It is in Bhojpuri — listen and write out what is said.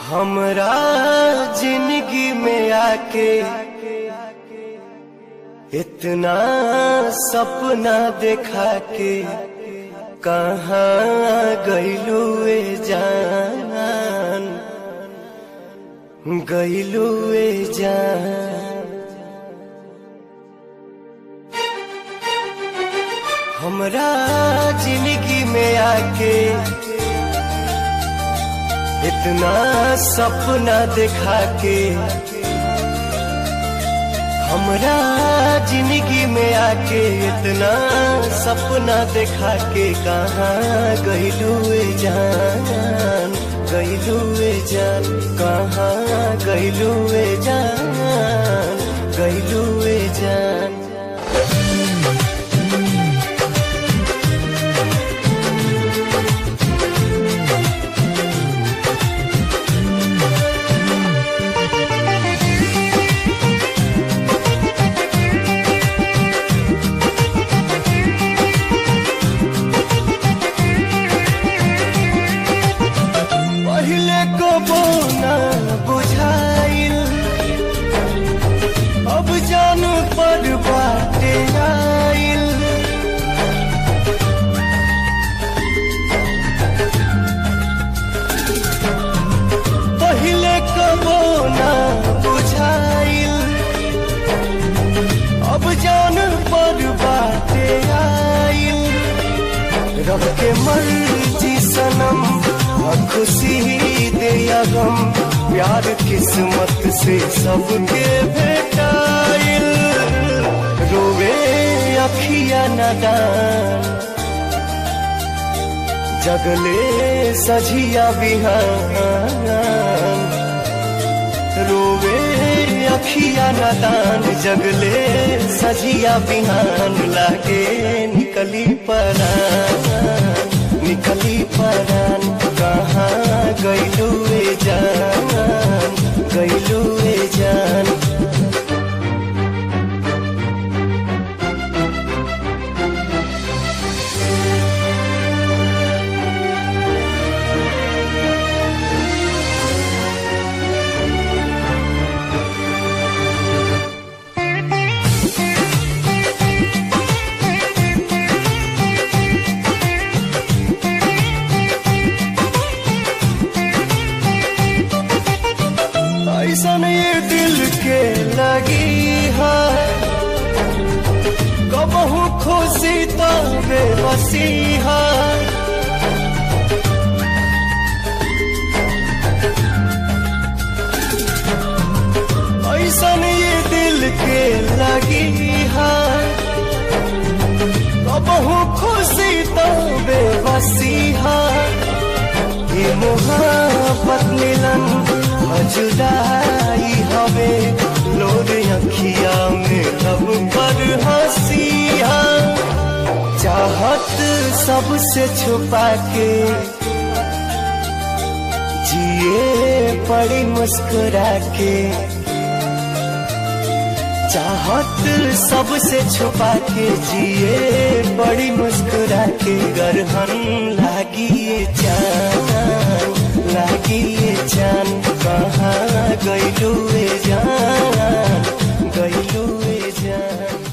हमरा जिंदगी में आके इतना सपना देखा के कहाँ गइलू ए जान, गइलू ए जान। हमरा जिंदगी में आके इतना सपना देखा के, हमरा जिंदगी में आके इतना सपना देखा के कहाँ गइलू ए जान, गइलू ए जान, कहाँ गइलू ए जान, गइलू ए जान। बुझाइल अब जान पर बाटे आइल, पहिले कबो ना बुझाइल अब जान पर बाटे आइल। रब के मर्जी सनम खुशी दे या गम, प्यार किस्मत से सबके भेटाइल। रोवे अखिया नदान जगले सझिया बिहान, रोवे अखिया नदान जगले सझिया बिहान। लागे निकली परान, निकली परान, कहाँ गइलू ए जान, गइलू ए जान। ऐसन ये दिल के लगी है कबहू खुशी तो बेबसी है। ऐसन ये दिल के लगी है कबहू खुशी तो बेबसी है। ये मोहब्बत मिलन जुदाई हवे लोर अखिया में लब पर हंसिया। चाहत सबसे छुपा के जिए पड़ी मुस्कुरा के, चाहत सबसे छुपा के जिए बड़ी मुस्कुरा के। गरहन लागी ये जान, लागी ये जान, कहाँ गइलू ए जान, गइलू ए जान।